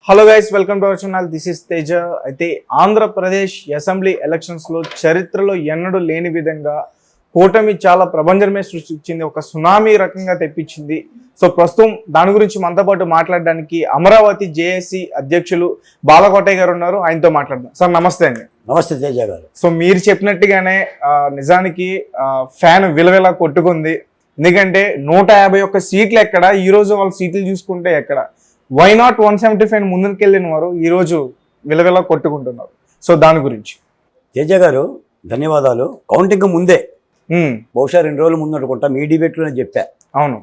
Hello guys, welcome to our channel. This is Teja. అయితే Andhra Pradesh assembly ఎలక్షన్స్లో చరిత్రలో ఎన్నడూ లేని విధంగా కూటమి చాలా ప్రభంజనమే సృష్టించింది, ఒక సునామీ రకంగా తెప్పించింది. సో ప్రస్తుతం దాని గురించి మనతో పాటు మాట్లాడడానికి అమరావతి జేఏసీ అధ్యక్షులు బాలకోటయ్య గారు ఉన్నారు. ఆయనతో మాట్లాడదాం. సార్ నమస్తే అండి. నమస్తే తేజ గారు. సో మీరు చెప్పినట్టుగానే నిజానికి ఫ్యాన్ విలవిలా కొట్టుకుంది. ఎందుకంటే 151 సీట్లు ఎక్కడ, ఈ రోజు వాళ్ళ సీట్లు చూసుకుంటే ఎక్కడ. వై నాట్ 175 ముందుకెళ్ళిన వారు ఈరోజు విలవిలా కొట్టుకుంటున్నారు. సో దాని గురించి తేజ గారు ధన్యవాదాలు. కౌంటింగ్ ముందే బహుశా 2 రోజుల ముందు అనుకుంటా మీ డిబేట్లోనే చెప్పా. అవును,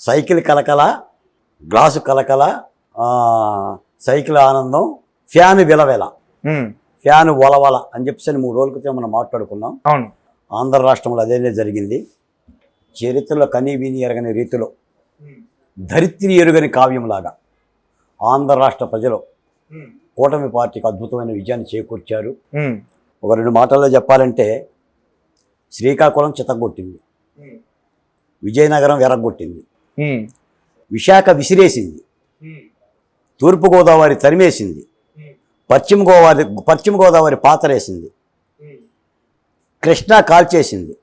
సైకిల్ కలకల, గ్లాసు కలకల, సైకిల్ ఆనందం, ఫ్యాన్ విలవెల, ఫ్యాన్ వలవల అని చెప్పేసి 3 రోజుల క్రితం మనం మాట్లాడుకున్నాం. అవును, ఆంధ్ర రాష్ట్రంలో అదేనే జరిగింది. చరిత్రలో కనీ విని ఎరగని రీతిలో, ధరిత్రి ఎరుగని కావ్యంలాగా ఆంధ్ర రాష్ట్ర ప్రజలు కూటమి పార్టీకి అద్భుతమైన విజయాన్ని చేకూర్చారు. ఒక 2 మాటల్లో చెప్పాలంటే, శ్రీకాకుళం చితగొట్టింది, విజయనగరం ఎరగొట్టింది, విశాఖ విసిరేసింది, తూర్పుగోదావరి తరిమేసింది, పశ్చిమ గోదావరి పాతరేసింది, కృష్ణా కాల్చేసింది,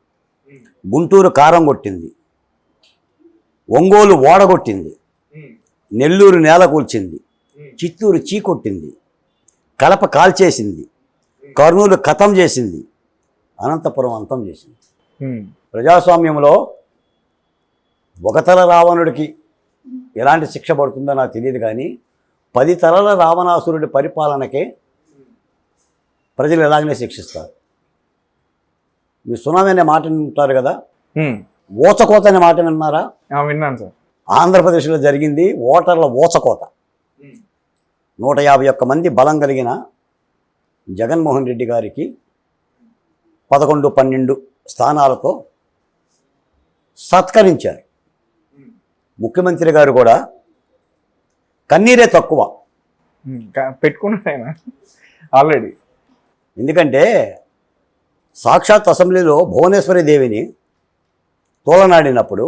గుంటూరు కారం కొట్టింది, ఒంగోలు ఓడగొట్టింది, నెల్లూరు నేల కూల్చింది, చిత్తూరు చీకొట్టింది, కడప కాల్చేసింది, కర్నూలు ఖతం చేసింది, అనంతపురం అంతం చేసింది. ప్రజాస్వామ్యంలో ఒక తల రావణుడికి ఎలాంటి శిక్ష పడుతుందో నాకు తెలియదు, కానీ 10 తలల రావణాసురుడి పరిపాలనకే ప్రజలు ఎలాగనే శిక్షిస్తారు. మీరు సునామీ అనే మాట వింటారు కదా, ఓచకోత అనే మాట విన్నారా? విన్నాను సార్. ఆంధ్రప్రదేశ్లో జరిగింది ఓటర్ల ఓచకోత. 151 మంది బలం కలిగిన జగన్మోహన్ రెడ్డి గారికి 11-12 స్థానాలతో సత్కరించారు. ముఖ్యమంత్రి గారు కూడా కన్నీరే తక్కువ పెట్టుకున్నాడు ఆయన ఆల్రెడీ. ఎందుకంటే సాక్షాత్ అసెంబ్లీలో భువనేశ్వరి దేవిని తోలనాడినప్పుడు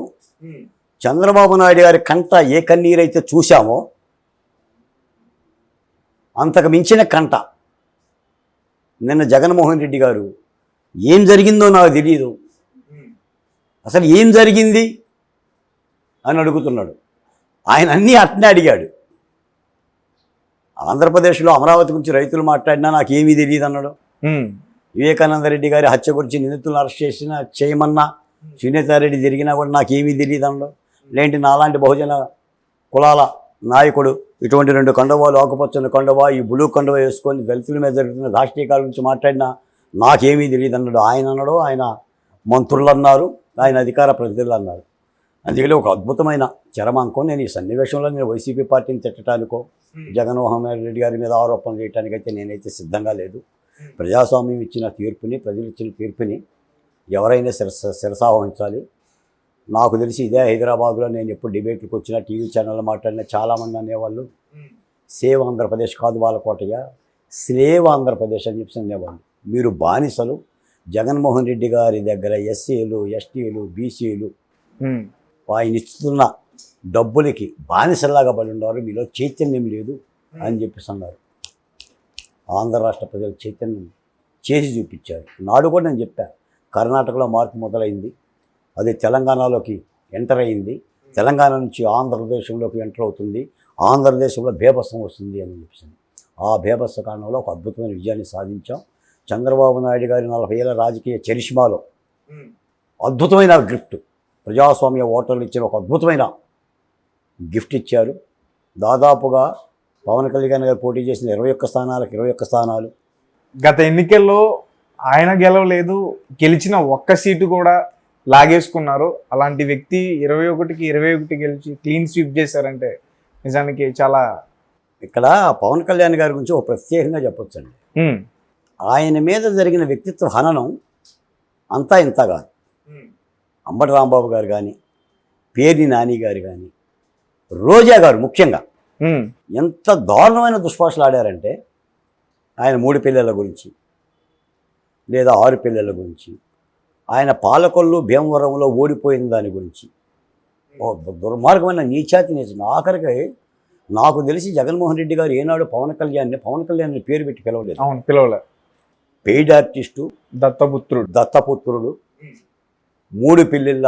చంద్రబాబు నాయుడు గారి కంట ఏ కన్నీరైతే చూశామో అంతకు మించిన కంట నిన్న జగన్మోహన్ రెడ్డి గారు ఏం జరిగిందో నాకు తెలియదు, అసలు ఏం జరిగింది అని అడుగుతున్నాడు. ఆయన అన్నీ అట్నే అడిగాడు. ఆంధ్రప్రదేశ్లో అమరావతి గురించి రైతులు మాట్లాడినా నాకేమీ తెలియదు అన్నాడు. వివేకానంద రెడ్డి గారి హత్య గురించి నిందితులను అరెస్ట్ చేయమన్నా, సునీతారెడ్డి జరిగినా కూడా నాకేమీ తెలియదు అన్నాడు. లేంటి నాలాంటి బహుజన కులాల నాయకుడు ఇటువంటి 2 కండువాలు, ఆకుపచ్చని కండువా, ఈ బ్లూ కండువా వేసుకొని దళితుల మీద జరుగుతున్న రాష్ట్రీయాల గురించి మాట్లాడినా నాకేమీ తెలియదు అన్నాడు. ఆయన అన్నాడు, ఆయన మంత్రులు అన్నారు, ఆయన అధికార ప్రతినిధులు అన్నారు. అందుకని ఒక అద్భుతమైన చరమాంకం. నేను ఈ సన్నివేశంలో నేను వైసీపీ పార్టీని తిట్టడానికో జగన్మోహన్ రెడ్డి గారి మీద ఆరోపణలు చేయడానికైతే నేనైతే సిద్ధంగా లేదు. ప్రజాస్వామ్యం ఇచ్చిన తీర్పుని, ప్రజలు ఇచ్చిన తీర్పుని ఎవరైనా శిరసావహించాలి. నాకు తెలిసి ఇదే హైదరాబాద్లో నేను ఎప్పుడు డిబేట్లకు వచ్చినా, టీవీ ఛానల్లో మాట్లాడినా చాలామంది అనేవాళ్ళు సేవ్ ఆంధ్రప్రదేశ్ కాదు బాలకోటయ్య, స్లేవ్ ఆంధ్రప్రదేశ్ అని చెప్పి అనేవాళ్ళు. మీరు బానిసలు. జగన్మోహన్ రెడ్డి గారి దగ్గర ఎస్సీలు, ఎస్టీలు, బీసీలు ఆయన ఇస్తున్న డబ్బులకి బానిసల్లాగా పడి ఉన్నారు, మీలో చైతన్యం లేదు అని చెప్పేసి అన్నారు. ఆంధ్ర రాష్ట్ర ప్రజలు చైతన్యం చేసి చూపించారు. నాడు కూడా నేను చెప్పాను, కర్ణాటకలో మార్పు మొదలైంది, అది తెలంగాణలోకి ఎంటర్ అయింది, తెలంగాణ నుంచి ఆంధ్రప్రదేశ్లోకి ఎంటర్ అవుతుంది, ఆంధ్రదేశంలో బేభత్సం వస్తుంది అని చెప్పేసి. ఆ బేభత్స కారణంలో ఒక అద్భుతమైన విజయాన్ని సాధించాం. చంద్రబాబు నాయుడు గారి 40 ఏళ్ల రాజకీయ చరిష్మాలో అద్భుతమైన గిఫ్ట్, ప్రజాస్వామ్య ఓటర్లు ఇచ్చిన ఒక అద్భుతమైన గిఫ్ట్ ఇచ్చారు. దాదాపుగా పవన్ కళ్యాణ్ గారు పోటీ చేసిన 21 స్థానాలకు 21 స్థానాలు. గత ఎన్నికల్లో ఆయన గెలవలేదు, గెలిచిన ఒక్క సీటు కూడా లాగేసుకున్నారు. అలాంటి వ్యక్తి 21కి 21 గెలిచి క్లీన్ స్వీప్ చేశారంటే నిజానికి చాలా. ఇక్కడ పవన్ కళ్యాణ్ గారి గురించి ఒక ప్రత్యేకంగా చెప్పొచ్చండి. ఆయన మీద జరిగిన వ్యక్తిత్వ హననం అంతా ఇంత కాదు. అంబటి రాంబాబు గారు కానీ, పేర్ని నాని గారు కానీ, రోజా గారు ముఖ్యంగా ఎంత దారుణమైన దుష్పాషలు ఆడారంటే, ఆయన 3 పిల్లల గురించి లేదా 6 పిల్లల గురించి, ఆయన పాలకొల్లు భీమవరంలో ఓడిపోయిన దాని గురించి దుర్మార్గమైన నీచాతి నీచం. ఆఖరికి నాకు తెలిసి జగన్మోహన్ రెడ్డి గారు ఏనాడు పవన్ కళ్యాణ్ పేరు పెట్టి పిలవలేదు. అవును, పిలవలే. పెయిడ్ ఆర్టిస్టు, దత్తపుత్రుడు, 3 పిల్లల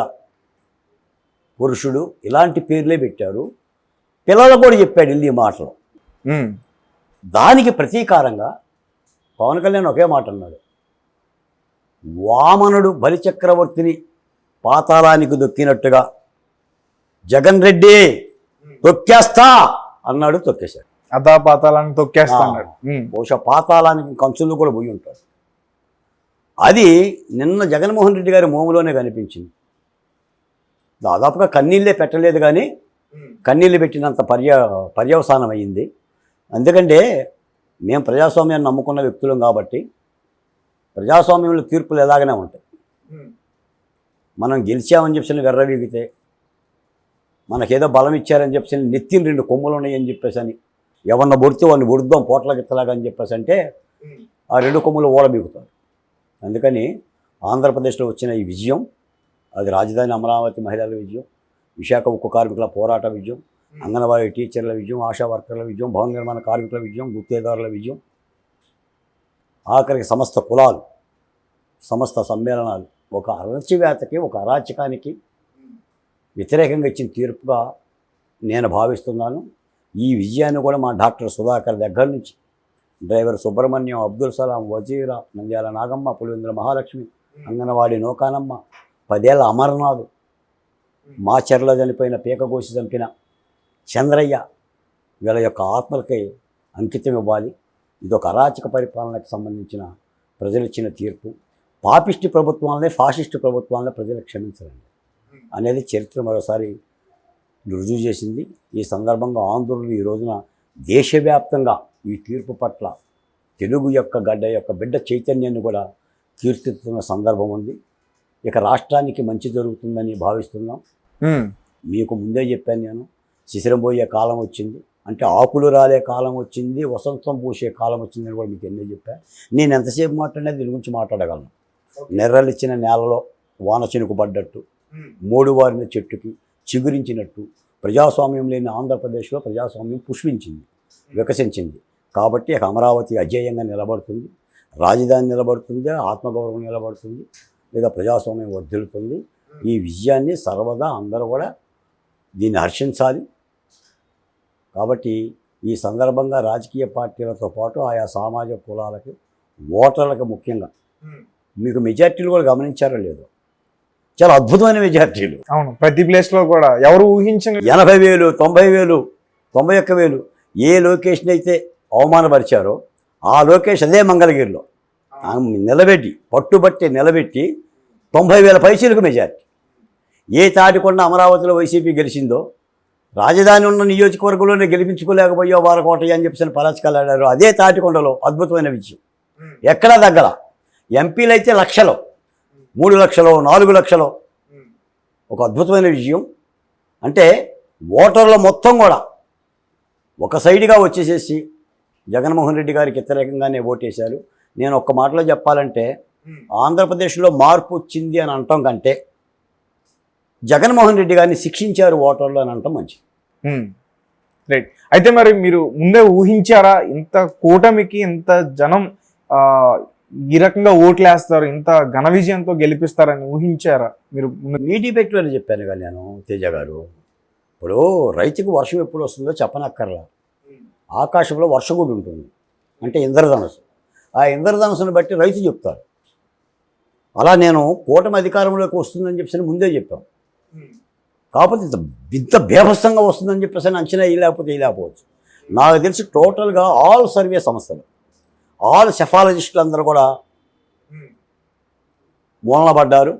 పురుషుడు, ఇలాంటి పేర్లే పెట్టారు. పిల్లలు కూడా చెప్పాడు ఇల్లు ఈ మాటలు. దానికి ప్రతీకారంగా పవన్ కళ్యాణ్ ఒకే మాట అన్నాడు, వామనుడు బలిచక్రవర్తిని పాతాళానికి దొక్కినట్టుగా జగన్ రెడ్డి తొక్కేస్తా అన్నాడు. తొక్కేశాడు. అదా పాతాళాన్ని తొక్కేస్తా అన్నాడు. బహుశా పాతాళానికి కంచులు కూడా పోయి ఉంటాడు. అది నిన్న జగన్మోహన్ రెడ్డి గారి మోములోనే కనిపించింది. దాదాపుగా కన్నీళ్ళే పెట్టలేదు, కానీ కన్నీళ్ళు పెట్టినంత పర్యవసానం అయ్యింది. ఎందుకంటే మేము ప్రజాస్వామ్యాన్ని నమ్ముకున్న వ్యక్తులం కాబట్టి ప్రజాస్వామ్యంలో తీర్పులు ఎలాగనే ఉంటాయి. మనం గెలిచామని చెప్పి వెర్రవీగితే, మనకేదో బలం ఇచ్చారని చెప్పేసి నెత్తిన 2 కొమ్ములు ఉన్నాయని చెప్పేసి అని ఎవరిన బొడితే వాడిని బొడుద్దాం పోట్ల గిత్తలాగా అని చెప్పేసి అంటే ఆ 2 కొమ్ములు ఓడబీగుతారు. అందుకని ఆంధ్రప్రదేశ్లో వచ్చిన ఈ విజయం, అది రాజధాని అమరావతి మహిళల విజయం, విశాఖ ఉక్కు కార్మికుల పోరాట విజయం, అంగన్వాడీ టీచర్ల విజయం, ఆశా వర్కర్ల విజయం, భవన నిర్మాణ కార్మికుల విజయం, గుత్తేదారుల విజయం, ఆఖరికి సమస్త కులాలు, సమస్త సమ్మేళనాలు ఒక అణచివేతకి, ఒక అరాచకానికి వ్యతిరేకంగా ఇచ్చిన తీర్పుగా నేను భావిస్తున్నాను. ఈ విజయాన్ని కూడా మా డాక్టర్ సుధాకర్ దగ్గర నుంచి డ్రైవర్ సుబ్రహ్మణ్యం, అబ్దుల్ సలాం, వజీరా, నంద్యాల నాగమ్మ, పులివెందుల మహాలక్ష్మి, అంగన్వాడీ నౌకానమ్మ, 10 ఏళ్ల అమర్నాథ్, మా చెరలో చనిపోయిన పీకకోసి చంపిన చంద్రయ్య, వీళ్ళ యొక్క ఆత్మలకి అంకితం ఇవ్వాలి. ఇదొక అరాచక పరిపాలనకు సంబంధించిన ప్రజలు ఇచ్చిన తీర్పు. పాపిష్టి ప్రభుత్వాలనే, ఫాసిస్టు ప్రభుత్వాలనే ప్రజలు క్షమించరండి అనేది చరిత్ర మరోసారి రుజువు చేసింది. ఈ సందర్భంగా ఆంధ్రులు ఈ రోజున దేశవ్యాప్తంగా ఈ తీర్పు పట్ల తెలుగు యొక్క బిడ్డ చైతన్యాన్ని కూడా కీర్తిస్తున్న సందర్భం ఉంది. ఇక రాష్ట్రానికి మంచి జరుగుతుందని భావిస్తున్నాం. మీకు ముందే చెప్పాను నేను, శిశిరం పోయే కాలం వచ్చింది, అంటే ఆకులు రాలే కాలం వచ్చింది, వసంతం పూసే కాలం వచ్చిందని కూడా మీకు ఎన్నో చెప్పాను. నేను ఎంతసేపు మాట్లాడినా దీని గురించి మాట్లాడగలను. నెర్రలిచ్చిన నేలలో వాన చినుకు పడ్డట్టు, మోడువారిన చెట్టుకి చిగురించినట్టు ప్రజాస్వామ్యం లేని ఆంధ్రప్రదేశ్లో ప్రజాస్వామ్యం పుష్పించింది, వికసించింది. కాబట్టి అమరావతి అజేయంగా నిలబడుతుంది, రాజధాని నిలబడుతుంది, ఆత్మగౌరవం నిలబడుతుంది, లేదా ప్రజాస్వామ్యం వర్ధిల్లుతుంది. ఈ విజయాన్ని సర్వదా అందరూ కూడా దీన్ని హర్షించాలి. కాబట్టి ఈ సందర్భంగా రాజకీయ పార్టీలతో పాటు ఆయా సామాజిక కులాలకి, ఓటర్లకు ముఖ్యంగా మీకు మెజార్టీలు కూడా గమనించారో లేదో, చాలా అద్భుతమైన మెజార్టీలు. అవును, ప్రతి ప్లేస్లో కూడా ఎవరు ఊహించని 80,000, 90,000, 91,000 ఏ లొకేషన్ అయితే అవమానపరిచారో ఆ లోకేష్ అదే మంగళగిరిలో పట్టుబట్టి నిలబెట్టి 90,000 పైసలకు మెజార్టీ. ఏ తాటికొండ అమరావతిలో వైసీపీ గెలిచిందో రాజధాని ఉన్న నియోజకవర్గంలోనే గెలిపించుకోలేకపోయా వారకోటయ్య అని చెప్పి పరాచకాలు ఆడారు. అదే తాటికొండలో అద్భుతమైన విజయం. ఎక్కడా దగ్గర ఎంపీలు అయితే లక్షలు, 3 లక్షలు, 4 లక్షలు, ఒక అద్భుతమైన విజయం. అంటే ఓటర్లు మొత్తం కూడా ఒక సైడ్గా వచ్చేసేసి జగన్మోహన్ రెడ్డి గారికి వ్యతిరేకంగానే ఓటేశారు. నేను ఒక్క మాటలో చెప్పాలంటే ఆంధ్రప్రదేశ్లో మార్పు వచ్చింది అని అనటం కంటే జగన్మోహన్ రెడ్డి గారిని శిక్షించారు ఓటర్లు అని అనటం మంచిది. రైట్. అయితే మరి మీరు ముందే ఊహించారా ఇంత కూటమికి ఇంత జనం ఈ రకంగా ఓట్లేస్తారు, ఇంత ఘన విజయంతో గెలిపిస్తారని ఊహించారా మీరు? మీటి పెట్టుబడి చెప్పాను కదా నేను, తేజ గారు. ఇప్పుడు రైతుకు వర్షం ఎప్పుడు వస్తుందో చెప్పనక్కర్లా. ఆకాశంలో వర్షం కూడా ఉంటుంది, అంటే ఇంద్రధనుసు. ఆ ఇంద్రధనుసుని బట్టి రైతు చెప్తారు. అలా నేను కూటమి అధికారంలోకి వస్తుందని చెప్పేసి ముందే చెప్పాను. కాకపోతే ఇంత బీభత్సంగా వస్తుందని చెప్పేసి అంచనా వేయలేకపోవచ్చు. నాకు తెలిసి టోటల్గా ఆల్ సర్వే సంస్థలు, ఆల్ సెఫాలజిస్టులు అందరూ కూడా మూలన పడ్డారు,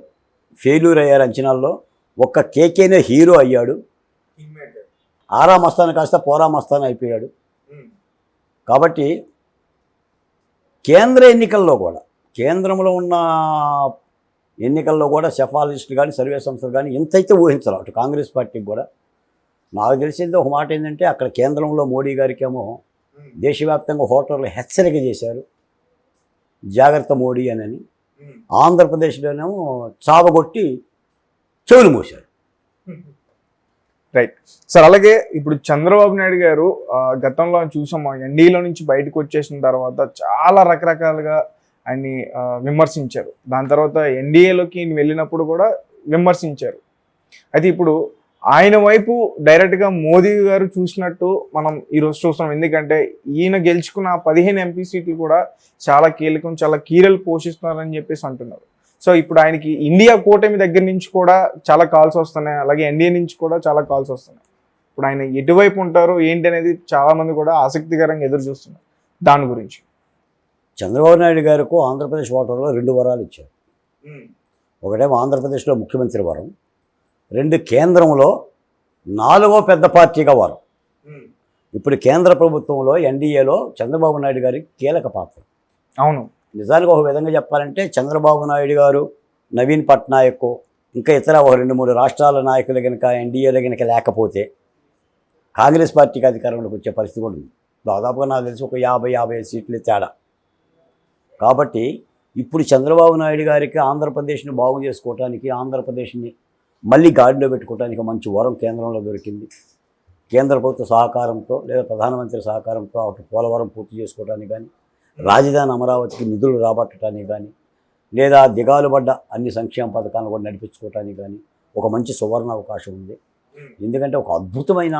ఫెయిల్యూర్ అయ్యారు అంచనాల్లో. ఒక్క కేకేనే హీరో అయ్యాడు. ఆరా మస్తాన్ కాస్త పోరా మస్తాన్ అయిపోయాడు. కాబట్టి కేంద్ర ఎన్నికల్లో కూడా, కేంద్రంలో ఉన్న ఎన్నికల్లో కూడా సెఫాలజిస్టులు కానీ సర్వే సంస్థలు కానీ ఎంతైతే ఊహించాలి అటు కాంగ్రెస్ పార్టీకి కూడా. నాకు తెలిసింది ఒక మాట ఏంటంటే, అక్కడ కేంద్రంలో మోడీ గారికేమో దేశవ్యాప్తంగా ఓటర్లు హెచ్చరిక చేశారు, జాగ్రత్త మోడీ అని. ఆంధ్రప్రదేశ్లోనేమో చావగొట్టి చెవులు మూశారు. Right sir. అలాగే ఇప్పుడు చంద్రబాబు నాయుడు గారు గతంలో చూసాము, ఎన్డీఏలో నుంచి బయటకు వచ్చేసిన తర్వాత చాలా రకరకాలుగా ఆయన్ని విమర్శించారు. దాని తర్వాత ఎన్డీఏలోకి వెళ్ళినప్పుడు కూడా విమర్శించారు. అయితే ఇప్పుడు ఆయన వైపు డైరెక్ట్గా మోదీ గారు చూసినట్టు మనం ఈరోజు చూస్తున్నాం. ఎందుకంటే ఈయన గెలుచుకున్న 15 ఎంపీ సీట్లు కూడా చాలా కీలకం, చాలా కీలలు పోషిస్తున్నారని చెప్పేసి అంటున్నారు. సో ఇప్పుడు ఆయనకి ఇండియా కూటమి దగ్గర నుంచి కూడా చాలా కాల్స్ వస్తున్నాయి, అలాగే ఎన్డీఏ నుంచి కూడా చాలా కాల్స్ వస్తున్నాయి. ఇప్పుడు ఆయన ఎటువైపు ఉంటారో ఏంటి అనేది చాలా మంది కూడా ఆసక్తికరంగా ఎదురు చూస్తున్నారు. దాని గురించి చంద్రబాబు నాయుడు గారికి ఆంధ్రప్రదేశ్ ఓటర్లో 2 వరాలు ఇచ్చారు. ఒకటేమో ఆంధ్రప్రదేశ్లో ముఖ్యమంత్రి వరం, 2 కేంద్రంలో 4వ పెద్ద పార్టీగా వరం. ఇప్పుడు కేంద్ర ప్రభుత్వంలో ఎన్డీఏలో చంద్రబాబు నాయుడు గారికి కీలక పాత్ర. అవును, నిజానికి ఒక విధంగా చెప్పాలంటే చంద్రబాబు నాయుడు గారు, నవీన్ పట్నాయక్, ఇంకా ఇతర ఒక 2-3 రాష్ట్రాల నాయకులు కనుక ఎన్డీఏలో కనుక లేకపోతే కాంగ్రెస్ పార్టీకి అధికారంలోకి వచ్చే పరిస్థితి కూడా ఉంది. దాదాపుగా నాకు తెలిసి ఒక 50-55 సీట్లు తేడా. కాబట్టి ఇప్పుడు చంద్రబాబు నాయుడు గారికి ఆంధ్రప్రదేశ్ని బాగు చేసుకోవడానికి, ఆంధ్రప్రదేశ్ని మళ్ళీ గాడిలో పెట్టుకోవడానికి మంచి వరం కేంద్రంలో దొరికింది. కేంద్ర ప్రభుత్వ సహకారంతో లేదా ప్రధానమంత్రి సహకారంతో అటు పోలవరం పూర్తి చేసుకోవడానికి కానీ, రాజధాని అమరావతికి నిధులు రాబట్టడానికి కానీ, లేదా దిగాలు పడ్డ అన్ని సంక్షేమ పథకాలను కూడా నడిపించుకోవడానికి కానీ ఒక మంచి సువర్ణ అవకాశం ఉంది. ఎందుకంటే ఒక అద్భుతమైన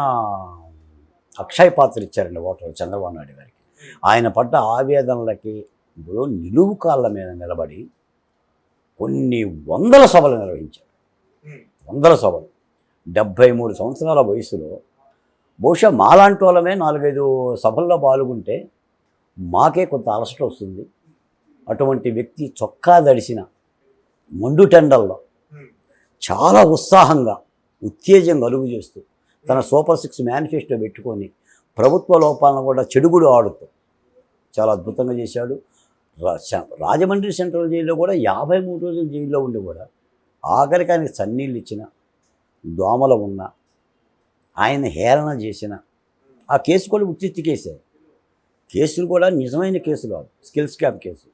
అక్షయ పాత్ర ఇచ్చారండి ఓటర్లు చంద్రబాబు నాయుడు గారికి. ఆయన పడ్డ ఆవేదనలకి ఇప్పుడు నిలువు కాళ్ళ మీద నిలబడి కొన్ని వందల సభలు నిర్వహించారు. 100 సభలు. 73 సంవత్సరాల వయసులో బహుశా మాలాంటి వాళ్ళమే 4-5 సభల్లో పాల్గొంటే మాకే కొంత అలసట వస్తుంది. అటువంటి వ్యక్తి చొక్కా దడిసిన మండుటెండల్లో చాలా ఉత్సాహంగా, ఉత్తేజం కలుగు చేస్తూ తన సూపర్ 6 మేనిఫెస్టో పెట్టుకొని ప్రభుత్వ లోపాలను కూడా చెడుగుడు ఆడుతూ చాలా అద్భుతంగా చేశాడు. రాజమండ్రి సెంట్రల్ జైల్లో కూడా 53 రోజులు జైల్లో ఉండి కూడా ఆఖరికి ఆయనకి సన్నీళ్ళు ఇచ్చిన, దోమలు ఉన్న, ఆయన హేళన చేసిన ఆ కేసు కూడా ఉత్తిత్తి కేసే. కేసులు కూడా నిజమైన కేసు కాదు, స్కిల్ స్కామ్ కేసు.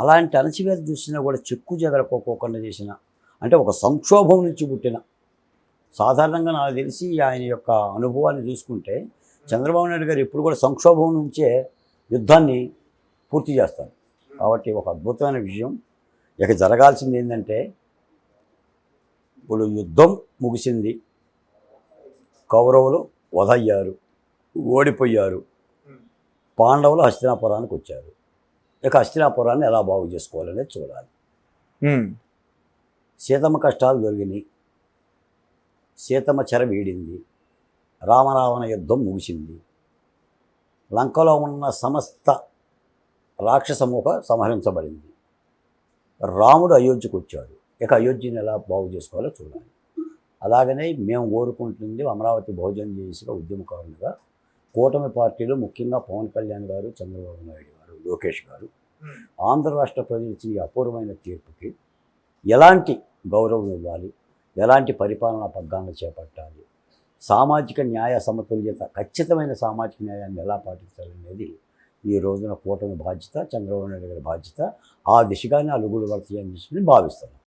అలాంటి అణచివేత చూసినా కూడా చెక్కు చెదరకోకుండా చేసిన, అంటే ఒక సంక్షోభం నుంచి పుట్టిన, సాధారణంగా నాకు తెలిసి ఆయన యొక్క అనుభవాన్ని చూసుకుంటే చంద్రబాబు నాయుడు గారు ఎప్పుడు కూడా సంక్షోభం నుంచే యుద్ధాన్ని పూర్తి చేస్తారు. కాబట్టి ఒక అద్భుతమైన విషయం. ఇక జరగాల్సింది ఏంటంటే ఇప్పుడు యుద్ధం ముగిసింది, కౌరవులు వధయ్యారు, ఓడిపోయారు, పాండవులు హస్తినాపురానికి వచ్చారు. ఇక హస్తినాపురాన్ని ఎలా బాగు చేసుకోవాలనేది చూడాలి. సీతమ్మ కష్టాలు దొరికినాయి, సీతమ్మ చెర వీడింది, రామరావణ యుద్ధం ముగిసింది, లంకలో ఉన్న సమస్త రాక్షసమూహ సంహరించబడింది, రాముడు అయోధ్యకు వచ్చాడు. ఇక అయోధ్యను ఎలా బాగు చేసుకోవాలో చూడాలి. అలాగనే మేము కోరుకుంటుంది అమరావతి బహుజన చేసిన ఉద్యమకారులుగా కూటమి పార్టీలు, ముఖ్యంగా పవన్ కళ్యాణ్ గారు, చంద్రబాబు నాయుడు గారు, లోకేష్ గారు ఆంధ్ర రాష్ట్ర ప్రజలు ఇచ్చిన ఈ అపూర్వమైన తీర్పుకి ఎలాంటి గౌరవం ఇవ్వాలి, ఎలాంటి పరిపాలనా పగ్గాలను చేపట్టాలి, సామాజిక న్యాయ సమతుల్యత, ఖచ్చితమైన సామాజిక న్యాయాన్ని ఎలా పాటించాలనేది ఈ రోజున కూటమి బాధ్యత, చంద్రబాబు నాయుడు గారి బాధ్యత. ఆ దిశగానే అలుగులు పడతాయని భావిస్తున్నాను.